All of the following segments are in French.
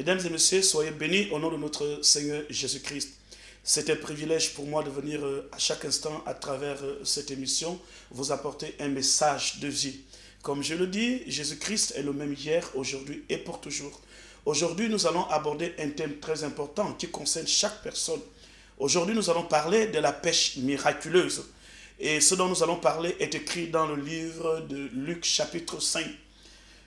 Mesdames et messieurs, soyez bénis au nom de notre Seigneur Jésus-Christ. C'est un privilège pour moi de venir à chaque instant à travers cette émission vous apporter un message de vie. Comme je le dis, Jésus-Christ est le même hier, aujourd'hui et pour toujours. Aujourd'hui, nous allons aborder un thème très important qui concerne chaque personne. Aujourd'hui, nous allons parler de la pêche miraculeuse. Et ce dont nous allons parler est écrit dans le livre de Luc chapitre 5.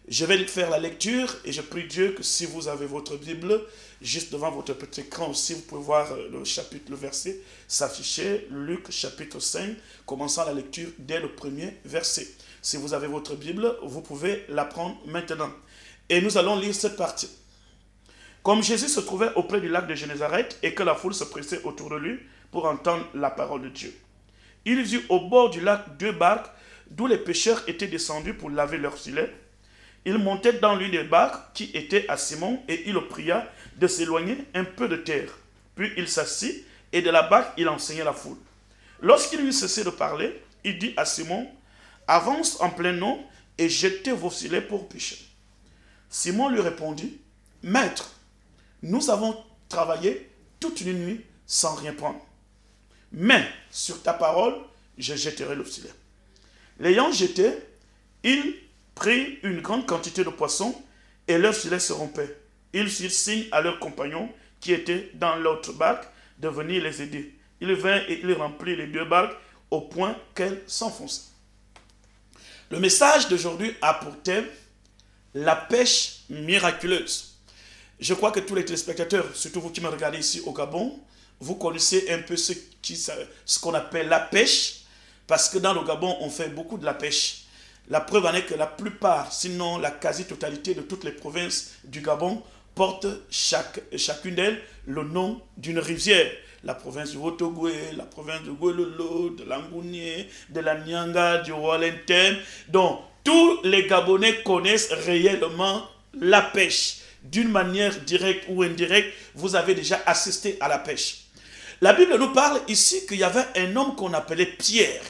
Je vais faire la lecture et je prie Dieu que si vous avez votre Bible, juste devant votre petit écran aussi, vous pouvez voir le verset s'afficher. Luc chapitre 5, commençant la lecture dès le premier verset. Si vous avez votre Bible, vous pouvez la prendre maintenant. Et nous allons lire cette partie. Comme Jésus se trouvait auprès du lac de Génézareth et que la foule se pressait autour de lui pour entendre la parole de Dieu, il vit au bord du lac 2 barques d'où les pêcheurs étaient descendus pour laver leurs filets. Il montait dans l'une des barques qui était à Simon et il le pria de s'éloigner un peu de terre. Puis il s'assit et de la barque il enseignait la foule. Lorsqu'il eut cessé de parler, il dit à Simon, « Avance en plein eau et jetez vos filets pour pêcher. » Simon lui répondit, « Maître, nous avons travaillé toute une nuit sans rien prendre. Mais sur ta parole, je jetterai le filet. » L'ayant jeté, il prit une grande quantité de poissons et leurs filets se rompaient. Ils firent signe à leurs compagnons qui étaient dans l'autre barque de venir les aider. Ils vinrent et ils remplirent les 2 barques au point qu'elles s'enfonçaient. Le message d'aujourd'hui a pour thème la pêche miraculeuse. Je crois que tous les téléspectateurs, surtout vous qui me regardez ici au Gabon, vous connaissez un peu ce qu'on appelle la pêche, parce que dans le Gabon, on fait beaucoup de la pêche. La preuve en est que la plupart, sinon la quasi-totalité de toutes les provinces du Gabon portent chacune d'elles le nom d'une rivière. La province du Haut-Ogooué, la province de Gololo, de l'Angounié, de la Nyanga, du Wallentem. Donc, tous les Gabonais connaissent réellement la pêche. D'une manière directe ou indirecte, vous avez déjà assisté à la pêche. La Bible nous parle ici qu'il y avait un homme qu'on appelait Pierre.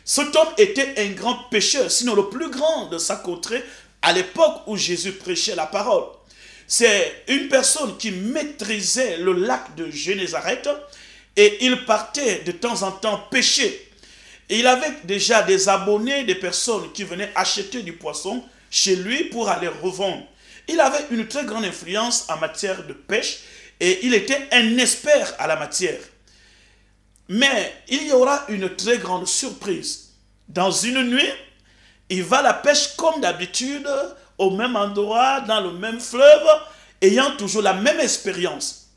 Cet homme était un grand pêcheur, sinon le plus grand de sa contrée à l'époque où Jésus prêchait la parole. C'est une personne qui maîtrisait le lac de Génézareth et il partait de temps en temps pêcher. Et il avait déjà des abonnés, des personnes qui venaient acheter du poisson chez lui pour aller revendre. Il avait une très grande influence en matière de pêche et il était un expert à la matière. Mais il y aura une très grande surprise. Dans une nuit, il va à la pêche comme d'habitude, au même endroit, dans le même fleuve, ayant toujours la même expérience.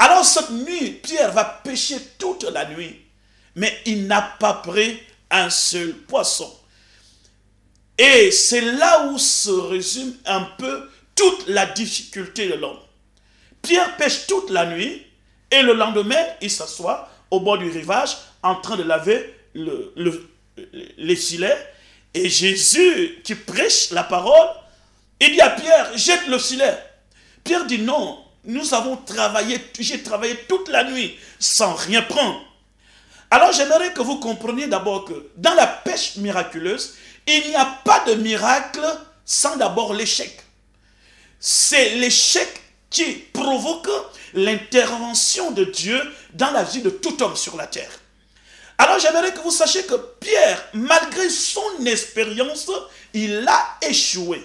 Alors cette nuit, Pierre va pêcher toute la nuit, mais il n'a pas pris un seul poisson. Et c'est là où se résume un peu toute la difficulté de l'homme. Pierre pêche toute la nuit, et le lendemain, il s'assoit au bord du rivage, en train de laver les filets. Et Jésus, qui prêche la parole, il dit à Pierre, jette le filet. Pierre dit non, j'ai travaillé toute la nuit sans rien prendre. Alors j'aimerais que vous compreniez d'abord que dans la pêche miraculeuse, il n'y a pas de miracle sans d'abord l'échec. C'est l'échec qui provoque l'intervention de Dieu dans la vie de tout homme sur la terre. Alors j'aimerais que vous sachiez que Pierre, malgré son expérience, il a échoué.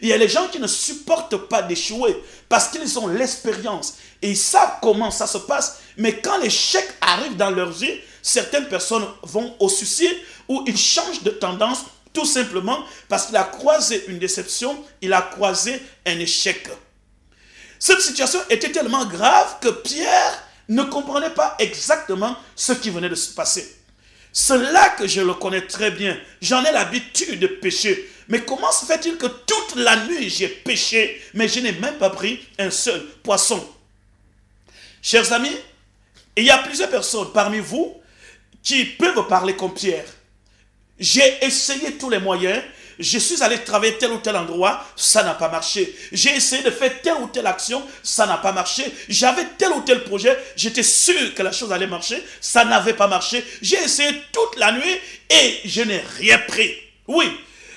Il y a les gens qui ne supportent pas d'échouer parce qu'ils ont l'expérience et ils savent comment ça se passe. Mais quand l'échec arrive dans leur vie, certaines personnes vont au suicide ou ils changent de tendance tout simplement parce qu'il a croisé une déception, il a croisé un échec. Cette situation était tellement grave que Pierre ne comprenait pas exactement ce qui venait de se passer. C'est là que je le connais très bien. J'en ai l'habitude de pêcher. Mais comment se fait-il que toute la nuit j'ai pêché, mais je n'ai même pas pris un seul poisson? Chers amis, il y a plusieurs personnes parmi vous qui peuvent parler comme Pierre. J'ai essayé tous les moyens. Je suis allé travailler tel ou tel endroit, ça n'a pas marché. J'ai essayé de faire telle ou telle action, ça n'a pas marché. J'avais tel ou tel projet, j'étais sûr que la chose allait marcher, ça n'avait pas marché. J'ai essayé toute la nuit et je n'ai rien pris. Oui,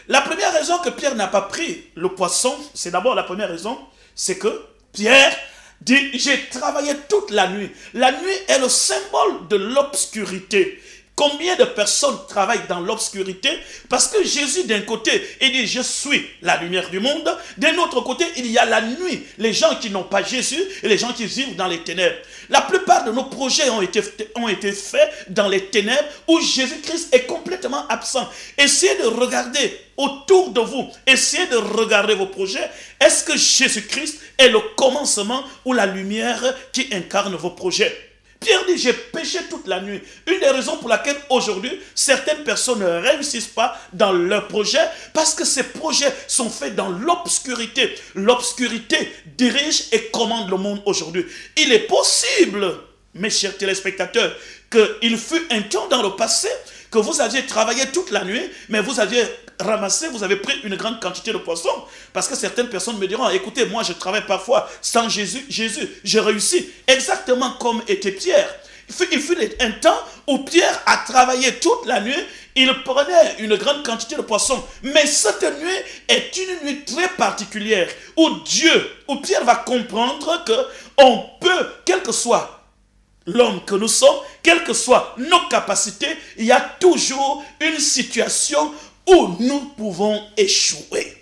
la première raison que Pierre n'a pas pris le poisson, c'est d'abord la première raison, c'est que Pierre dit, j'ai travaillé toute la nuit. La nuit est le symbole de l'obscurité. Combien de personnes travaillent dans l'obscurité? Parce que Jésus, d'un côté, il dit, je suis la lumière du monde. D'un autre côté, il y a la nuit. Les gens qui n'ont pas Jésus et les gens qui vivent dans les ténèbres. La plupart de nos projets ont été faits dans les ténèbres où Jésus-Christ est complètement absent. Essayez de regarder autour de vous. Essayez de regarder vos projets. Est-ce que Jésus-Christ est le commencement ou la lumière qui incarne vos projets? Pierre dit, j'ai péché toute la nuit. Une des raisons pour laquelle aujourd'hui, certaines personnes ne réussissent pas dans leurs projets, parce que ces projets sont faits dans l'obscurité. L'obscurité dirige et commande le monde aujourd'hui. Il est possible, mes chers téléspectateurs, qu'il fut un temps dans le passé que vous aviez travaillé toute la nuit, mais vous aviez ramassé, vous avez pris une grande quantité de poissons. Parce que certaines personnes me diront, écoutez, moi je travaille parfois sans Jésus, j'ai réussi. Exactement comme était Pierre. Il fut un temps où Pierre a travaillé toute la nuit, il prenait une grande quantité de poissons. Mais cette nuit est une nuit très particulière où Pierre va comprendre qu'on peut, quel que soit l'homme que nous sommes, quelles que soient nos capacités, il y a toujours une situation où nous pouvons échouer.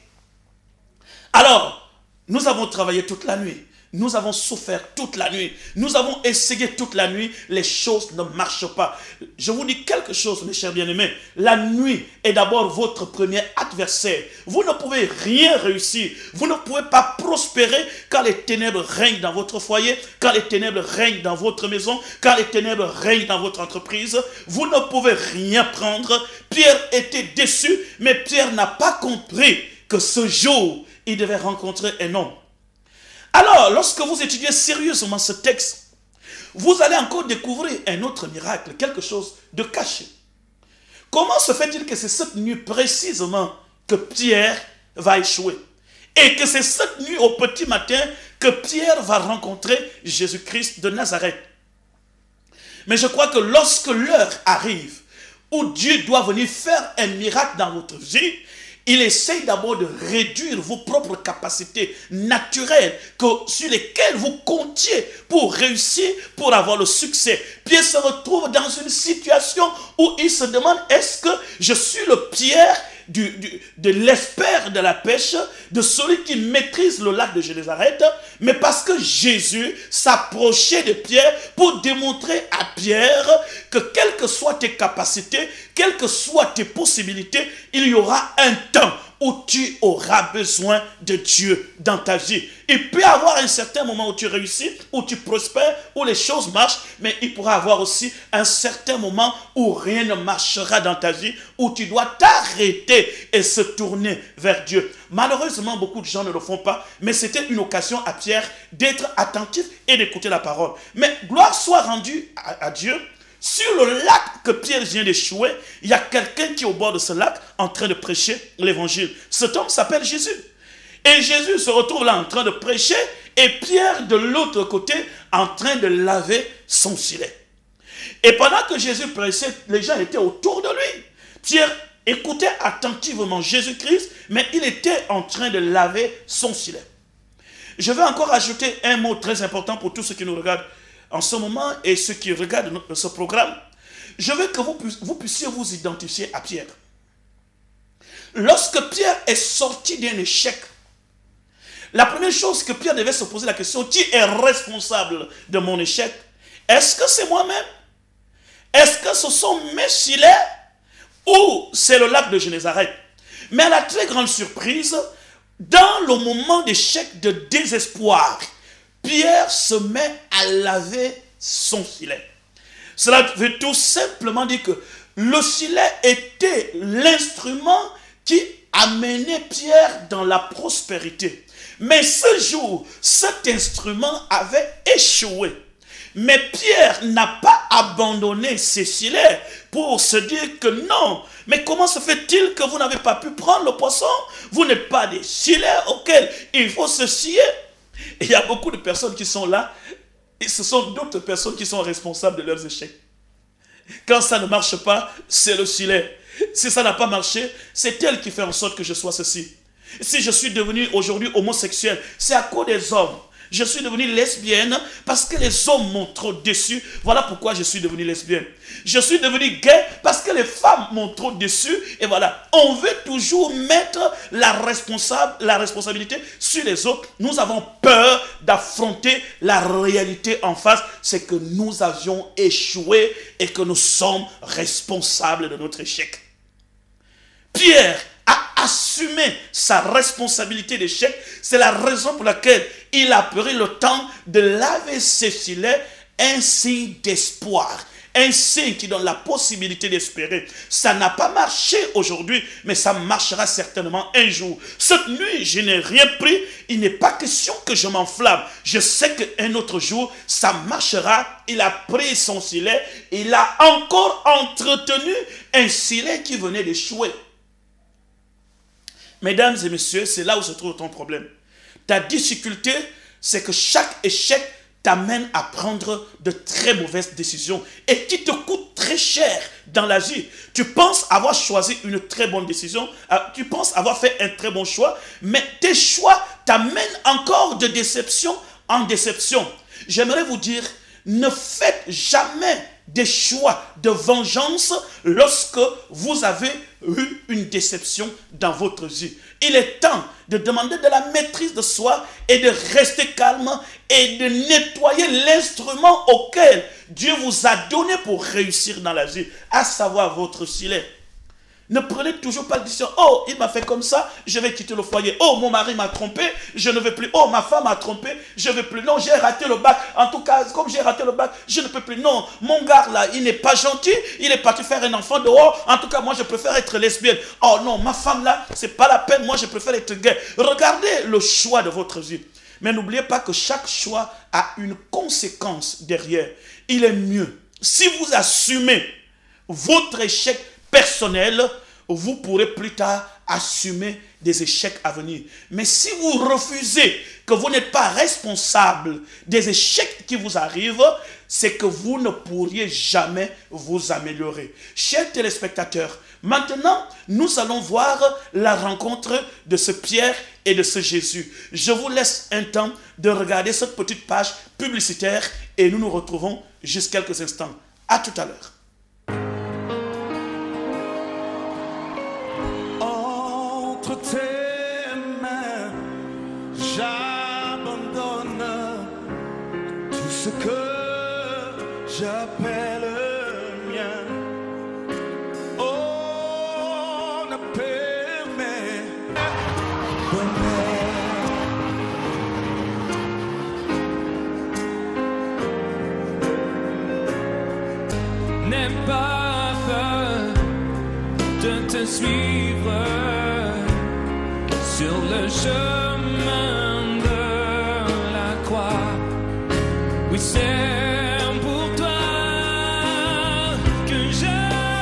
Alors, nous avons travaillé toute la nuit. Nous avons souffert toute la nuit. Nous avons essayé toute la nuit. Les choses ne marchent pas. Je vous dis quelque chose, mes chers bien-aimés. La nuit est d'abord votre premier adversaire. Vous ne pouvez rien réussir. Vous ne pouvez pas prospérer quand les ténèbres règnent dans votre foyer, quand les ténèbres règnent dans votre maison, quand les ténèbres règnent dans votre entreprise. Vous ne pouvez rien prendre. Pierre était déçu, mais Pierre n'a pas compris que ce jour, il devait rencontrer un homme. Alors, lorsque vous étudiez sérieusement ce texte, vous allez encore découvrir un autre miracle, quelque chose de caché. Comment se fait-il que c'est cette nuit précisément que Pierre va échouer? Et que c'est cette nuit au petit matin que Pierre va rencontrer Jésus-Christ de Nazareth? Mais je crois que lorsque l'heure arrive où Dieu doit venir faire un miracle dans votre vie, il essaye d'abord de réduire vos propres capacités naturelles sur lesquelles vous comptiez pour réussir, pour avoir le succès. Pierre se retrouve dans une situation où il se demande, est-ce que je suis le Pierre de l'expert de la pêche, de celui qui maîtrise le lac de Génézareth, mais parce que Jésus s'approchait de Pierre pour démontrer à Pierre que quelles que soient tes capacités, quelles que soient tes possibilités, il y aura un temps où tu auras besoin de Dieu dans ta vie. Il peut y avoir un certain moment où tu réussis, où tu prospères, où les choses marchent, mais il pourra y avoir aussi un certain moment où rien ne marchera dans ta vie, où tu dois t'arrêter et se tourner vers Dieu. Malheureusement, beaucoup de gens ne le font pas, mais c'était une occasion à Pierre d'être attentif et d'écouter la parole. Mais gloire soit rendue à Dieu. Sur le lac que Pierre vient d'échouer, il y a quelqu'un qui est au bord de ce lac en train de prêcher l'évangile. Cet homme s'appelle Jésus. Et Jésus se retrouve là en train de prêcher et Pierre de l'autre côté en train de laver son filet. Et pendant que Jésus prêchait, les gens étaient autour de lui. Pierre écoutait attentivement Jésus-Christ, mais il était en train de laver son filet. Je vais encore ajouter un mot très important pour tous ceux qui nous regardent en ce moment et ceux qui regardent ce programme. Je veux que vous puissiez vous identifier à Pierre. Lorsque Pierre est sorti d'un échec, la première chose que Pierre devait se poser la question, qui est responsable de mon échec? Est-ce que c'est moi-même? Est-ce que ce sont mes filets? Ou c'est le lac de Génézareth? Mais à la très grande surprise, dans le moment d'échec, de désespoir, Pierre se met à laver son filet. Cela veut tout simplement dire que le filet était l'instrument qui amenait Pierre dans la prospérité. Mais ce jour, cet instrument avait échoué. Mais Pierre n'a pas abandonné ses filets pour se dire que non. Mais comment se fait-il que vous n'avez pas pu prendre le poisson? Vous n'êtes pas des filets auxquels il faut se fier. Et il y a beaucoup de personnes qui sont là, et ce sont d'autres personnes qui sont responsables de leurs échecs. Quand ça ne marche pas, c'est le filet. Si ça n'a pas marché, c'est elle qui fait en sorte que je sois ceci. Si je suis devenu aujourd'hui homosexuel, c'est à cause des hommes. Je suis devenue lesbienne parce que les hommes m'ont trop déçu. Voilà pourquoi je suis devenue lesbienne. Je suis devenue gay parce que les femmes m'ont trop déçu. Et voilà, on veut toujours mettre la responsabilité sur les autres. Nous avons peur d'affronter la réalité en face. C'est que nous avions échoué et que nous sommes responsables de notre échec. Pierre a assumé sa responsabilité d'échec. C'est la raison pour laquelle il a pris le temps de laver ses filets, un signe d'espoir, un signe qui donne la possibilité d'espérer. Ça n'a pas marché aujourd'hui, mais ça marchera certainement un jour. Cette nuit, je n'ai rien pris. Il n'est pas question que je m'enflamme. Je sais qu'un autre jour, ça marchera. Il a pris son filet. Il a encore entretenu un filet qui venait d'échouer. Mesdames et messieurs, c'est là où se trouve ton problème. Ta difficulté, c'est que chaque échec t'amène à prendre de très mauvaises décisions et qui te coûtent très cher dans la vie. Tu penses avoir choisi une très bonne décision, tu penses avoir fait un très bon choix, mais tes choix t'amènent encore de déception en déception. J'aimerais vous dire, ne faites jamais des choix de vengeance lorsque vous avez eu une déception dans votre vie. Il est temps de demander de la maîtrise de soi et de rester calme et de nettoyer l'instrument auquel Dieu vous a donné pour réussir dans la vie, à savoir votre filet. Ne prenez toujours pas la décision. Oh, il m'a fait comme ça, je vais quitter le foyer. Oh, mon mari m'a trompé, je ne veux plus. Oh, ma femme m'a trompé, je ne veux plus. Non, j'ai raté le bac. En tout cas, comme j'ai raté le bac, je ne peux plus. Non, mon gars là, il n'est pas gentil. Il est parti faire un enfant dehors. En tout cas, moi, je préfère être lesbienne. Oh non, ma femme là, c'est pas la peine. Moi, je préfère être gay. Regardez le choix de votre vie. Mais n'oubliez pas que chaque choix a une conséquence derrière. Il est mieux, si vous assumez votre échec personnel, vous pourrez plus tard assumer des échecs à venir. Mais si vous refusez que vous n'êtes pas responsable des échecs qui vous arrivent, c'est que vous ne pourriez jamais vous améliorer. Chers téléspectateurs, maintenant, nous allons voir la rencontre de ce Pierre et de ce Jésus. Je vous laisse un temps de regarder cette petite page publicitaire et nous nous retrouvons juste quelques instants. À tout à l'heure. Entre tes mains, j'abandonne tout ce que j'appelle mien. Oh, ne permets N'aie pas peur de te suivre sur le chemin de la croix. Oui, c'est pour toi que je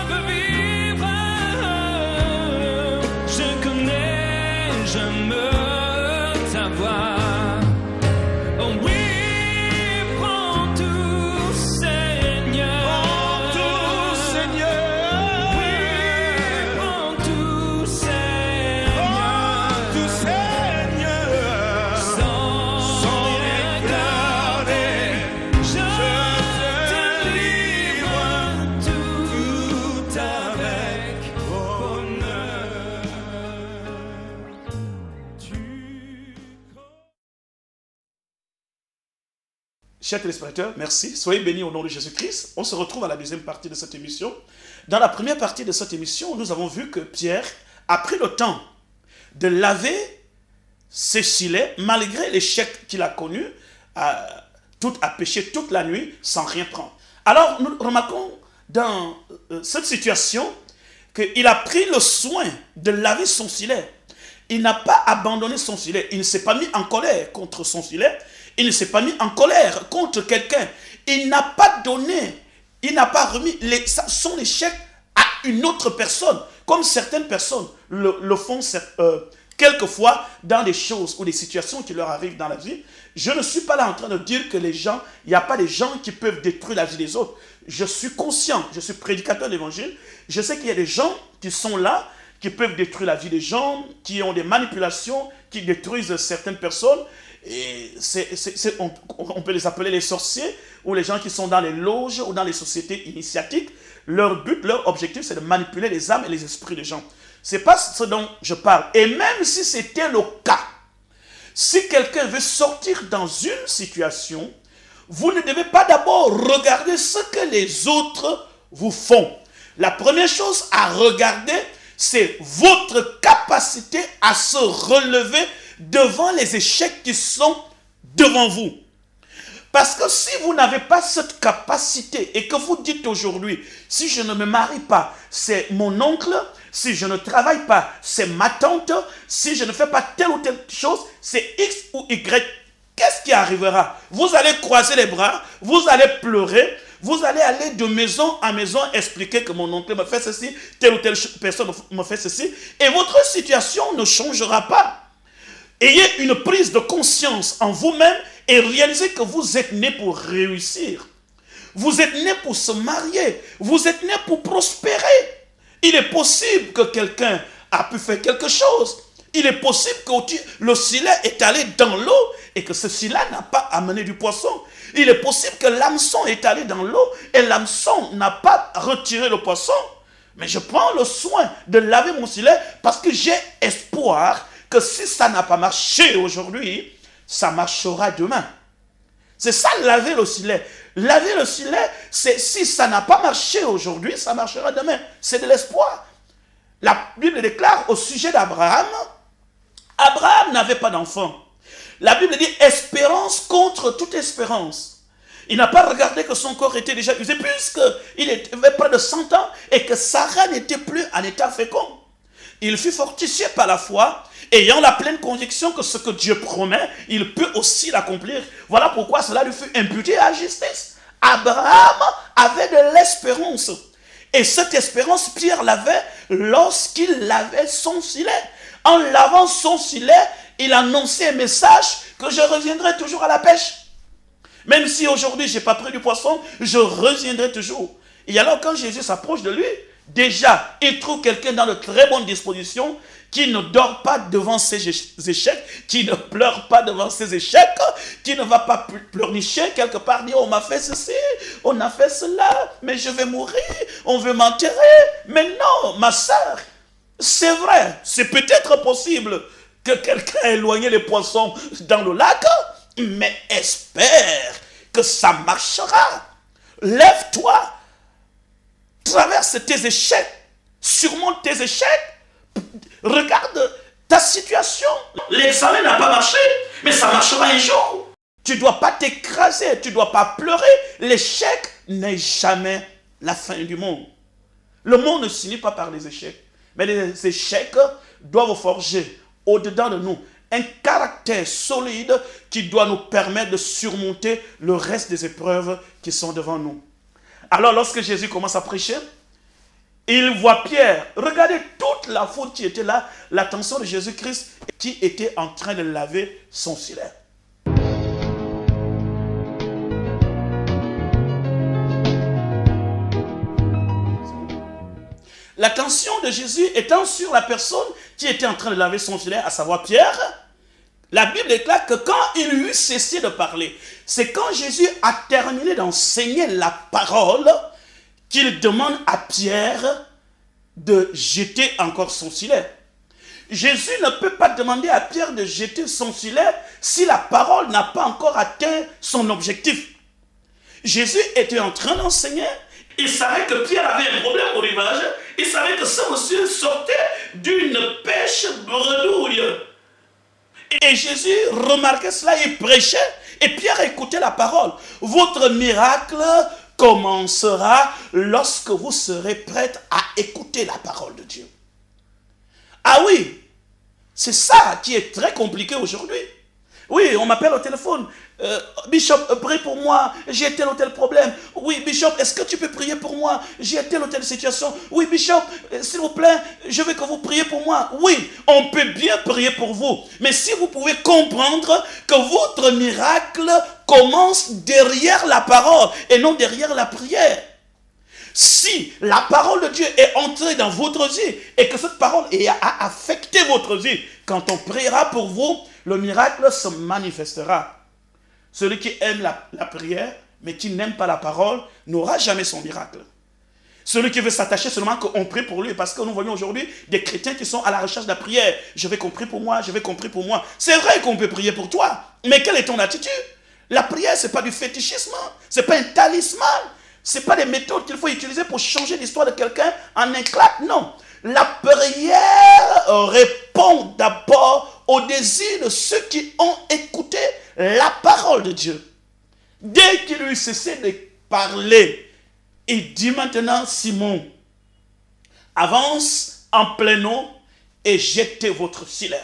veux vivre. Je connais, j'aime ta voix. Oh oui, prends tout, Seigneur. Prends tout, Seigneur. Oui, prends tout, Seigneur. Prends tout, Seigneur. Sans rien garder, je te livre tout avec bonheur. Chers téléspectateurs, merci. Soyez bénis au nom de Jésus-Christ. On se retrouve à la deuxième partie de cette émission. Dans la première partie de cette émission, nous avons vu que Pierre a pris le temps de laver ses filets, malgré l'échec qu'il a connu, à pêcher toute la nuit sans rien prendre. Alors, nous remarquons dans cette situation qu'il a pris le soin de laver son filet. Il n'a pas abandonné son filet. Il ne s'est pas mis en colère contre son filet. Il ne s'est pas mis en colère contre quelqu'un. Il n'a pas donné, il n'a pas remis son échec à une autre personne, comme certaines personnes le font quelquefois dans des choses ou des situations qui leur arrivent dans la vie. Je ne suis pas là en train de dire que les gens, il n'y a pas des gens qui peuvent détruire la vie des autres. Je suis conscient, je suis prédicateur de l'évangile. Je sais qu'il y a des gens qui sont là, qui peuvent détruire la vie des gens, qui ont des manipulations, qui détruisent certaines personnes. Et on peut les appeler les sorciers, ou les gens qui sont dans les loges ou dans les sociétés initiatiques. Leur but, leur objectif, c'est de manipuler les âmes et les esprits des gens. C'est pas ce dont je parle. Et même si c'était le cas, si quelqu'un veut sortir dans une situation, vous ne devez pas d'abord regarder ce que les autres vous font. La première chose à regarder, c'est votre capacité à se relever devant les échecs qui sont devant vous. Parce que si vous n'avez pas cette capacité et que vous dites aujourd'hui, si je ne me marie pas, c'est mon oncle, si je ne travaille pas, c'est ma tante, si je ne fais pas telle ou telle chose, c'est X ou Y, qu'est-ce qui arrivera? Vous allez croiser les bras, vous allez pleurer, vous allez aller de maison en maison expliquer que mon oncle me fait ceci, telle ou telle personne me fait ceci, et votre situation ne changera pas. Ayez une prise de conscience en vous-même et réalisez que vous êtes né pour réussir. Vous êtes né pour se marier. Vous êtes né pour prospérer. Il est possible que quelqu'un a pu faire quelque chose. Il est possible que le filet est allé dans l'eau et que ce filet n'a pas amené du poisson. Il est possible que l'hameçon est allé dans l'eau et l'hameçon n'a pas retiré le poisson. Mais je prends le soin de laver mon filet parce que j'ai espoir que si ça n'a pas marché aujourd'hui, ça marchera demain. C'est ça, laver le filet. Laver le filet, c'est si ça n'a pas marché aujourd'hui, ça marchera demain. C'est de l'espoir. La Bible déclare au sujet d'Abraham, Abraham n'avait pas d'enfant. La Bible dit espérance contre toute espérance. Il n'a pas regardé que son corps était déjà usé, puisqu'il avait près de 100 ans et que Sarah n'était plus en état fécond. Il fut fortifié par la foi, ayant la pleine conviction que ce que Dieu promet, il peut aussi l'accomplir. Voilà pourquoi cela lui fut imputé à la justice. Abraham avait de l'espérance. Et cette espérance, Pierre l'avait lorsqu'il lavait son filet. En lavant son filet, il annonçait un message que je reviendrai toujours à la pêche. Même si aujourd'hui je n'ai pas pris du poisson, je reviendrai toujours. Et alors quand Jésus s'approche de lui, déjà, il trouve quelqu'un dans de très bonnes dispositions qui ne dort pas devant ses échecs, qui ne pleure pas devant ses échecs, qui ne va pas pleurnicher quelque part, dire on m'a fait ceci, on a fait cela, mais je vais mourir, on veut m'enterrer. Mais non, ma sœur, c'est vrai, c'est peut-être possible que quelqu'un ait éloigné les poissons dans le lac, mais espère que ça marchera. Lève-toi, traverse tes échecs, surmonte tes échecs, regarde ta situation. L'examen n'a pas marché, mais ça marchera un jour. Tu ne dois pas t'écraser, tu ne dois pas pleurer. L'échec n'est jamais la fin du monde. Le monde ne se finit pas par les échecs, mais les échecs doivent forger au-dedans de nous un caractère solide qui doit nous permettre de surmonter le reste des épreuves qui sont devant nous. Alors lorsque Jésus commence à prêcher, il voit Pierre. Regardez toute la foule qui était là, l'attention de Jésus-Christ qui était en train de laver son filet. L'attention de Jésus étant sur la personne qui était en train de laver son filet, à savoir Pierre, la Bible déclare que quand il eut cessé de parler, c'est quand Jésus a terminé d'enseigner la parole qu'il demande à Pierre de jeter encore son filet. Jésus ne peut pas demander à Pierre de jeter son filet si la parole n'a pas encore atteint son objectif. Jésus était en train d'enseigner. Il savait que Pierre avait un problème au rivage. Il savait que ce monsieur sortait d'une pêche bredouille. Et Jésus remarquait cela, il prêchait. Et Pierre écoutait la parole. Votre miracle commencera lorsque vous serez prête à écouter la parole de Dieu. Ah oui, c'est ça qui est très compliqué aujourd'hui. Oui, on m'appelle au téléphone. Bishop, prie pour moi, j'ai tel ou tel problème. Oui, Bishop, est-ce que tu peux prier pour moi? J'ai telle ou telle situation. Oui, Bishop, s'il vous plaît, je veux que vous priez pour moi. Oui, on peut bien prier pour vous. Mais si vous pouvez comprendre que votre miracle commence derrière la parole et non derrière la prière. Si la parole de Dieu est entrée dans votre vie et que cette parole a affecté votre vie, quand on priera pour vous, le miracle se manifestera. Celui qui aime la prière, mais qui n'aime pas la parole, n'aura jamais son miracle. Celui qui veut s'attacher seulement qu'on prie pour lui, parce que nous voyons aujourd'hui des chrétiens qui sont à la recherche de la prière. Je vais qu'on prie pour moi, je vais qu'on prie pour moi. C'est vrai qu'on peut prier pour toi, mais quelle est ton attitude? La prière, ce n'est pas du fétichisme, ce n'est pas un talisman, ce n'est pas des méthodes qu'il faut utiliser pour changer l'histoire de quelqu'un en un claque, non. La prière répond d'abord au désir de ceux qui ont écouté la parole de Dieu. Dès qu'il eut cessé de parler, il dit maintenant, Simon, avance en pleine eau et jetez votre filet.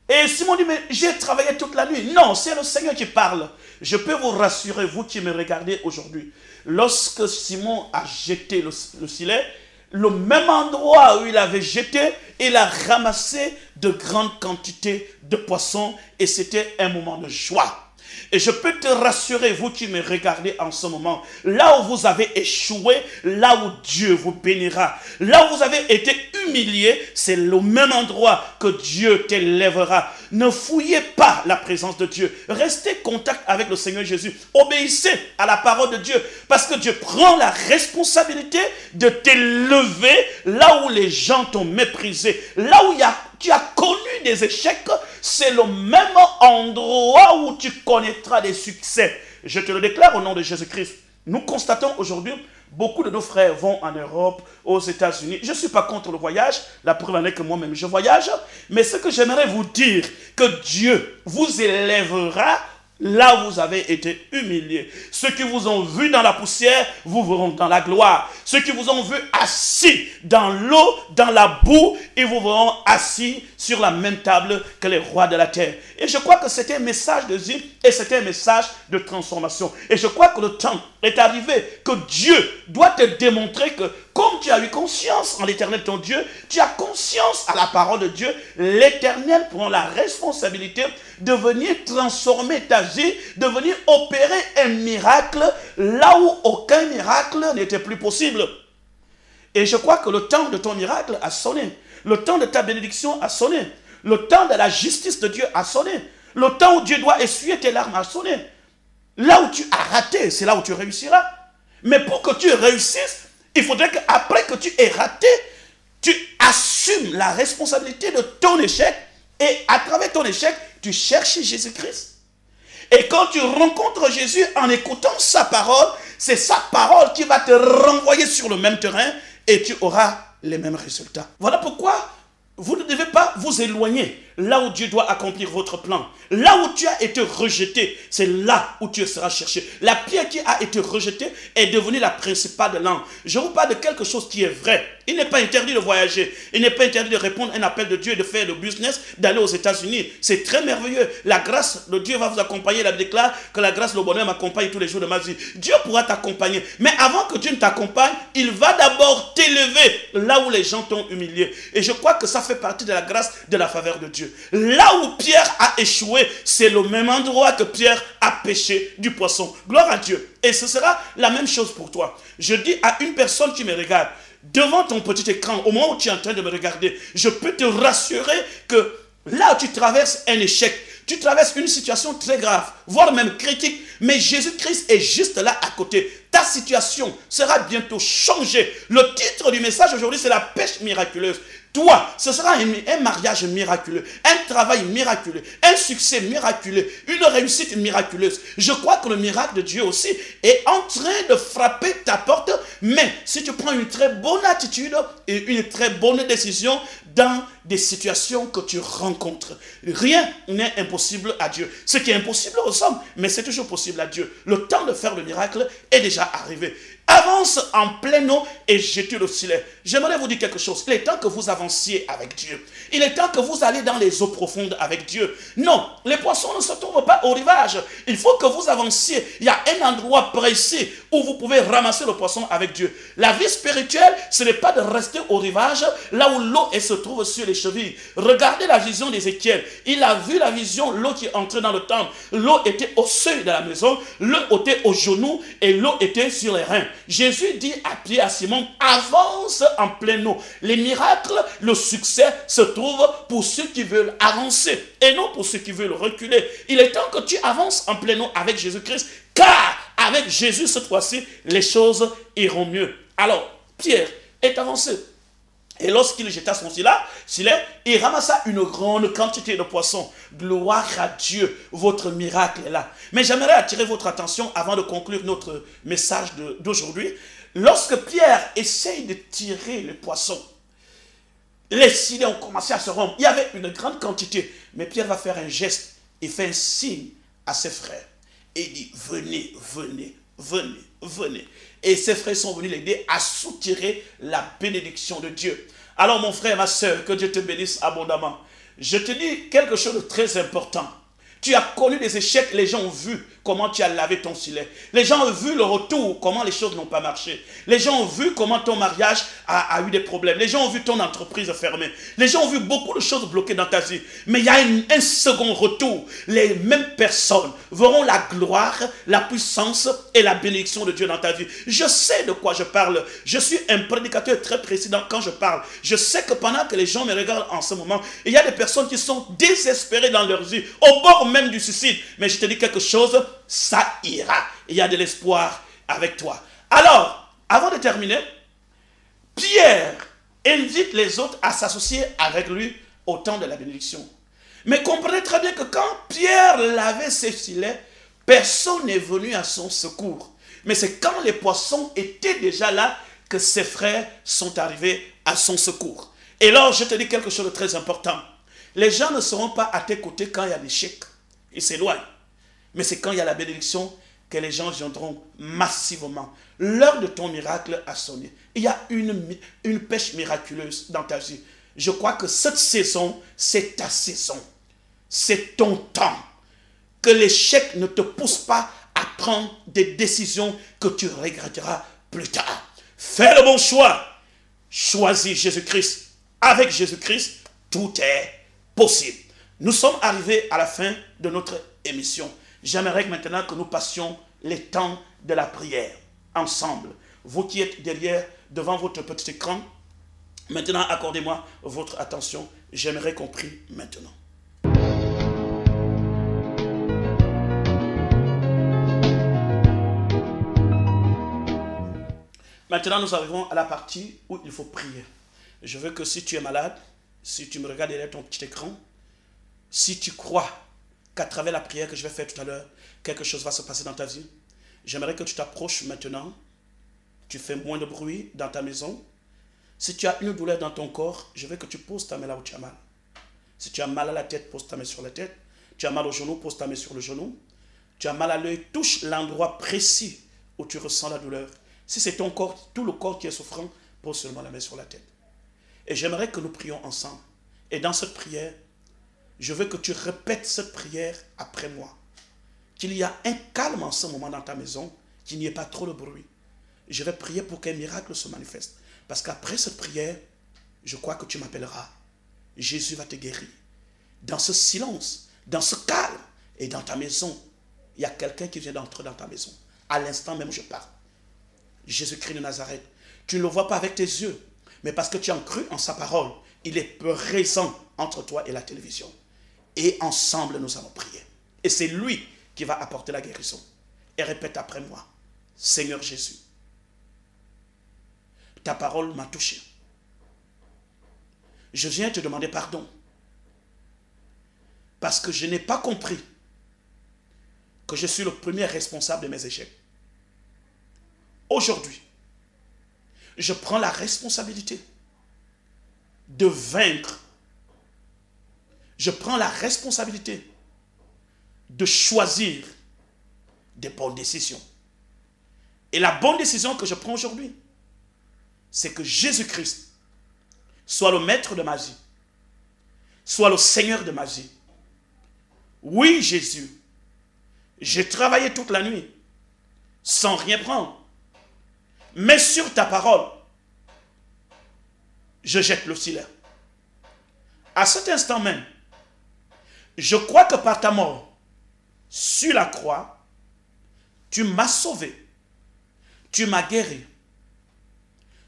Et Simon dit, mais j'ai travaillé toute la nuit. Non, c'est le Seigneur qui parle. Je peux vous rassurer, vous qui me regardez aujourd'hui. Lorsque Simon a jeté le filet, le même endroit où il avait jeté, il a ramassé de grandes quantités de poissons et c'était un moment de joie. Et je peux te rassurer, vous qui me regardez en ce moment, là où vous avez échoué, là où Dieu vous bénira, là où vous avez été humilié, c'est le même endroit que Dieu t'élèvera. Ne fouillez pas la présence de Dieu. Restez en contact avec le Seigneur Jésus. Obéissez à la parole de Dieu, parce que Dieu prend la responsabilité de t'élever là où les gens t'ont méprisé, là où tu as connu des échecs, c'est le même endroit où tu connaîtras des succès. Je te le déclare au nom de Jésus-Christ. Nous constatons aujourd'hui, beaucoup de nos frères vont en Europe, aux États-Unis. Je ne suis pas contre le voyage, la preuve en est que moi-même je voyage, mais ce que j'aimerais vous dire, que Dieu vous élèvera là où vous avez été humiliés. Ceux qui vous ont vu dans la poussière, vous verront dans la gloire. Ceux qui vous ont vu assis dans l'eau, dans la boue, ils vous verront assis sur la même table que les rois de la terre. Et je crois que c'était un message de vie et c'était un message de transformation. Et je crois que le temps est arrivé que Dieu doit te démontrer que comme tu as eu conscience en l'Éternel ton Dieu, tu as conscience à la parole de Dieu, l'Éternel prend la responsabilité de venir transformer ta vie, de venir opérer un miracle là où aucun miracle n'était plus possible. Et je crois que le temps de ton miracle a sonné. Le temps de ta bénédiction a sonné. Le temps de la justice de Dieu a sonné. Le temps où Dieu doit essuyer tes larmes a sonné. Là où tu as raté, c'est là où tu réussiras. Mais pour que tu réussisses, il faudrait qu'après que tu aies raté, tu assumes la responsabilité de ton échec et à travers ton échec, tu cherches Jésus-Christ. Et quand tu rencontres Jésus en écoutant sa parole, c'est sa parole qui va te renvoyer sur le même terrain et tu auras les mêmes résultats. Voilà pourquoi vous ne devez pas vous éloigner là où Dieu doit accomplir votre plan. Là où tu as été rejeté, c'est là où tu seras cherché. La pierre qui a été rejetée est devenue la principale de l'angle. Je vous parle de quelque chose qui est vrai. Il n'est pas interdit de voyager. Il n'est pas interdit de répondre à un appel de Dieu et de faire le business, d'aller aux États-Unis. C'est très merveilleux. La grâce de Dieu va vous accompagner. Il déclare que la grâce, le bonheur m'accompagne tous les jours de ma vie. Dieu pourra t'accompagner. Mais avant que Dieu ne t'accompagne, il va d'abord t'élever là où les gens t'ont humilié. Et je crois que ça fait partie de la grâce, de la faveur de Dieu. Là où Pierre a échoué, c'est le même endroit que Pierre a pêché du poisson. Gloire à Dieu. Et ce sera la même chose pour toi. Je dis à une personne qui me regarde, devant ton petit écran, au moment où tu es en train de me regarder, je peux te rassurer que là où tu traverses un échec, tu traverses une situation très grave, voire même critique, mais Jésus-Christ est juste là à côté. Ta situation sera bientôt changée. Le titre du message aujourd'hui, c'est la pêche miraculeuse. Toi, ce sera un mariage miraculeux, un travail miraculeux, un succès miraculeux, une réussite miraculeuse. Je crois que le miracle de Dieu aussi est en train de frapper ta porte, mais si tu prends une très bonne attitude et une très bonne décision dans des situations que tu rencontres, rien n'est impossible à Dieu. Ce qui est impossible aux hommes, mais c'est toujours possible à Dieu. Le temps de faire le miracle est déjà arrivé. Avance en pleine eau et jetez le filet. J'aimerais vous dire quelque chose. Il est temps que vous avanciez avec Dieu. Il est temps que vous alliez dans les eaux profondes avec Dieu. Non, les poissons ne se trouvent pas au rivage. Il faut que vous avanciez. Il y a un endroit précis où vous pouvez ramasser le poisson avec Dieu. La vie spirituelle, ce n'est pas de rester au rivage, là où l'eau se trouve sur les chevilles. Regardez la vision d'Ézéchiel. Il a vu la vision, l'eau qui entrait dans le temple. L'eau était au seuil de la maison, l'eau était aux genoux et l'eau était sur les reins. Jésus dit à Pierre, à Simon, avance en pleine eau. Les miracles, le succès se trouve pour ceux qui veulent avancer et non pour ceux qui veulent reculer. Il est temps que tu avances en pleine eau avec Jésus-Christ, car avec Jésus, cette fois-ci, les choses iront mieux. Alors, Pierre est avancé. Et lorsqu'il jeta son filet, il ramassa une grande quantité de poissons. Gloire à Dieu, votre miracle est là. Mais j'aimerais attirer votre attention avant de conclure notre message d'aujourd'hui. Lorsque Pierre essaye de tirer les poissons, les filets ont commencé à se rompre. Il y avait une grande quantité. Mais Pierre va faire un geste. Il fait un signe à ses frères. Et il dit, venez, venez, venez, venez. Et ses frères sont venus l'aider à soutirer la bénédiction de Dieu. Alors mon frère, ma soeur, que Dieu te bénisse abondamment. Je te dis quelque chose de très important. Tu as connu des échecs, les gens ont vu comment tu as lavé ton filet. Les gens ont vu le retour, comment les choses n'ont pas marché. Les gens ont vu comment ton mariage a eu des problèmes. Les gens ont vu ton entreprise fermée. Les gens ont vu beaucoup de choses bloquées dans ta vie. Mais il y a un second retour. Les mêmes personnes verront la gloire, la puissance et la bénédiction de Dieu dans ta vie. Je sais de quoi je parle. Je suis un prédicateur très précis quand je parle. Je sais que pendant que les gens me regardent en ce moment, il y a des personnes qui sont désespérées dans leur vie, au bord même du suicide. Mais je te dis quelque chose, ça ira. Il y a de l'espoir avec toi. Alors, avant de terminer, Pierre invite les autres à s'associer avec lui au temps de la bénédiction. Mais comprenez très bien que quand Pierre lavait ses filets, personne n'est venu à son secours. Mais c'est quand les poissons étaient déjà là que ses frères sont arrivés à son secours. Et là, je te dis quelque chose de très important. Les gens ne seront pas à tes côtés quand il y a des chèques. Ils s'éloignent. Mais c'est quand il y a la bénédiction que les gens viendront massivement. L'heure de ton miracle a sonné. Il y a une pêche miraculeuse dans ta vie. Je crois que cette saison, c'est ta saison. C'est ton temps. Que l'échec ne te pousse pas à prendre des décisions que tu regretteras plus tard. Fais le bon choix. Choisis Jésus-Christ. Avec Jésus-Christ, tout est possible. Nous sommes arrivés à la fin de notre émission. J'aimerais maintenant que nous passions les temps de la prière ensemble. Vous qui êtes derrière, devant votre petit écran, maintenant accordez-moi votre attention. J'aimerais qu'on prie maintenant. Maintenant, nous arrivons à la partie où il faut prier. Je veux que si tu es malade, si tu me regardes derrière ton petit écran, si tu crois qu'à travers la prière que je vais faire tout à l'heure, quelque chose va se passer dans ta vie, j'aimerais que tu t'approches maintenant. Tu fais moins de bruit dans ta maison. Si tu as une douleur dans ton corps, je veux que tu poses ta main là où tu as mal. Si tu as mal à la tête, pose ta main sur la tête. Tu as mal au genou, pose ta main sur le genou. Tu as mal à l'œil, touche l'endroit précis où tu ressens la douleur. Si c'est ton corps, tout le corps qui est souffrant, pose seulement la main sur la tête. Et j'aimerais que nous prions ensemble. Et dans cette prière, je veux que tu répètes cette prière après moi. Qu'il y a un calme en ce moment dans ta maison, qu'il n'y ait pas trop de bruit. Je vais prier pour qu'un miracle se manifeste. Parce qu'après cette prière, je crois que tu m'appelleras. Jésus va te guérir. Dans ce silence, dans ce calme et dans ta maison, il y a quelqu'un qui vient d'entrer dans ta maison. À l'instant même, je parle. Jésus-Christ de Nazareth. Tu ne le vois pas avec tes yeux, mais parce que tu as cru en sa parole, il est présent entre toi et la télévision. Et ensemble, nous allons prier. Et c'est lui qui va apporter la guérison. Et répète après moi. Seigneur Jésus, ta parole m'a touché. Je viens te demander pardon. Parce que je n'ai pas compris que je suis le premier responsable de mes échecs. Aujourd'hui, je prends la responsabilité de vaincre. Je prends la responsabilité de choisir des bonnes décisions. Et la bonne décision que je prends aujourd'hui, c'est que Jésus-Christ soit le maître de ma vie, soit le Seigneur de ma vie. Oui, Jésus, j'ai travaillé toute la nuit sans rien prendre. Mais sur ta parole, je jette le filet. À cet instant même, je crois que par ta mort, sur la croix, tu m'as sauvé. tu m'as guéri.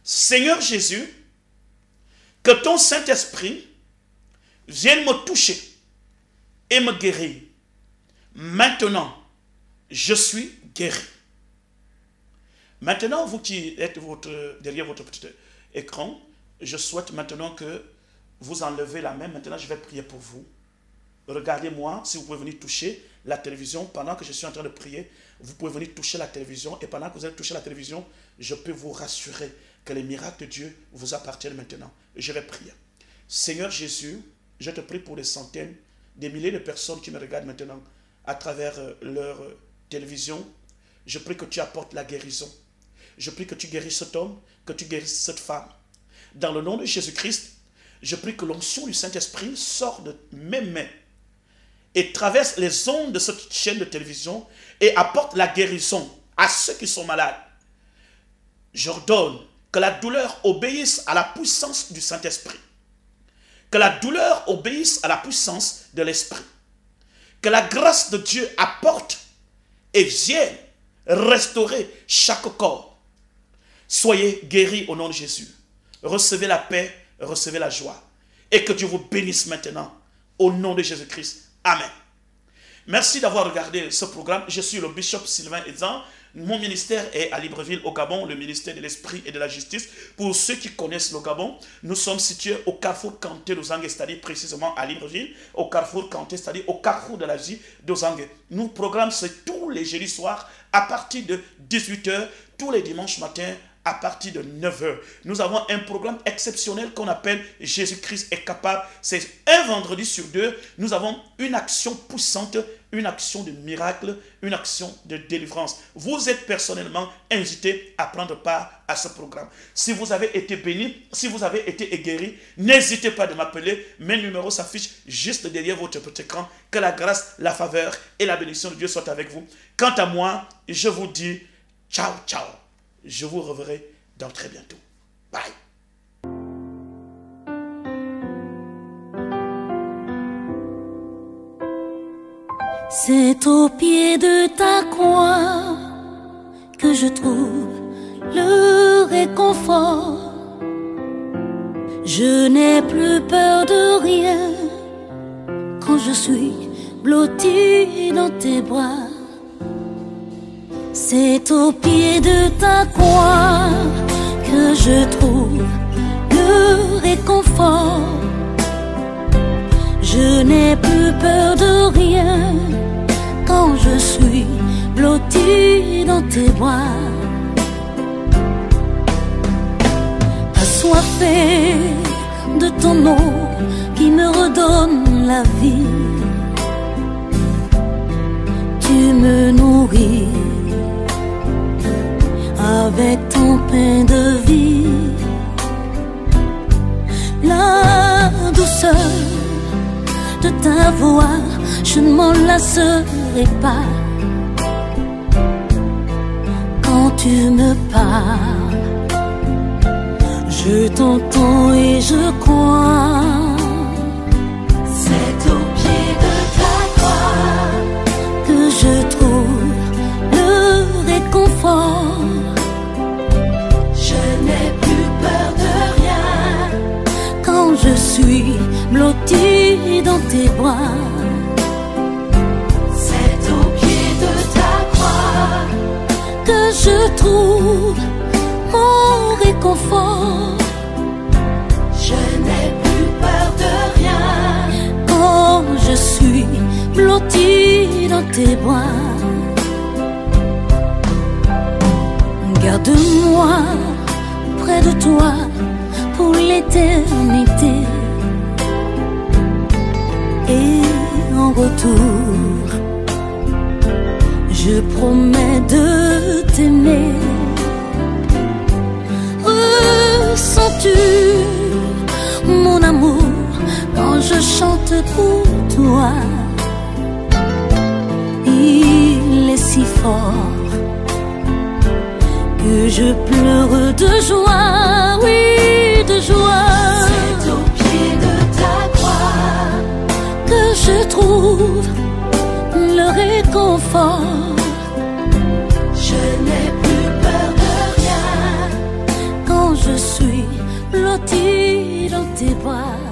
Seigneur Jésus, que ton Saint-Esprit vienne me toucher et me guérir. Maintenant, je suis guéri. Maintenant, vous qui êtes derrière votre petit écran, je souhaite maintenant que vous enlevez la main. Maintenant, je vais prier pour vous. Regardez-moi, si vous pouvez venir toucher la télévision. Pendant que je suis en train de prier, vous pouvez venir toucher la télévision. Et pendant que vous allez toucher la télévision, je peux vous rassurer que les miracles de Dieu vous appartiennent maintenant. Je vais prier. Seigneur Jésus, je te prie pour des centaines, des milliers de personnes qui me regardent maintenant à travers leur télévision. Je prie que tu apportes la guérison. Je prie que tu guérisses cet homme, que tu guérisses cette femme. Dans le nom de Jésus-Christ, je prie que l'onction du Saint-Esprit sorte de mes mains et traverse les ondes de cette chaîne de télévision et apporte la guérison à ceux qui sont malades. J'ordonne que la douleur obéisse à la puissance du Saint-Esprit. Que la douleur obéisse à la puissance de l'Esprit. Que la grâce de Dieu apporte et vienne restaurer chaque corps. Soyez guéris au nom de Jésus. Recevez la paix, recevez la joie. Et que Dieu vous bénisse maintenant au nom de Jésus-Christ. Amen. Merci d'avoir regardé ce programme. Je suis le bishop Sylvain Ezan. Mon ministère est à Libreville, au Gabon, le ministère de l'Esprit et de la Justice. Pour ceux qui connaissent le Gabon, nous sommes situés au carrefour Kanté d'Ozangue, c'est-à-dire précisément à Libreville, au carrefour Kanté, c'est-à-dire au carrefour de la vie d'Ozangue. Nos programmes, c'est tous les jeudis soirs à partir de 18 h, tous les dimanches matins à partir de 9 h. Nous avons un programme exceptionnel qu'on appelle Jésus-Christ est capable. C'est un vendredi sur deux. Nous avons une action puissante, une action de miracle, une action de délivrance. Vous êtes personnellement invité à prendre part à ce programme. Si vous avez été béni, si vous avez été guéri, n'hésitez pas de m'appeler. Mes numéros s'affichent juste derrière votre petit écran. Que la grâce, la faveur et la bénédiction de Dieu soient avec vous. Quant à moi, je vous dis ciao, ciao. Je vous reverrai dans très bientôt. Bye. C'est au pied de ta croix que je trouve le réconfort. Je n'ai plus peur de rien quand je suis blotti dans tes bras. C'est au pied de ta croix que je trouve le réconfort. Je n'ai plus peur de rien quand je suis blotti dans tes bras. Assoiffé de ton eau qui me redonne la vie, tu me nourris avec ton pain de vie. La douceur de ta voix, je ne m'en lasserai pas. Quand tu me parles, je t'entends et je crois. C'est au pied de ta croix que je trouve le réconfort. Je n'ai plus peur de rien quand je suis blotti dans tes bras. C'est au pied de ta croix que je trouve mon réconfort. Je n'ai plus peur de rien quand je suis blotti dans tes bras. Garde-moi près de toi pour l'éternité. Et en retour, je promets de t'aimer. Ressens-tu mon amour quand je chante pour toi? Il est si fort que je pleure de joie, oui, de joie. C'est au pied de ta croix que je trouve le réconfort. Je n'ai plus peur de suis blotti dans tes bras.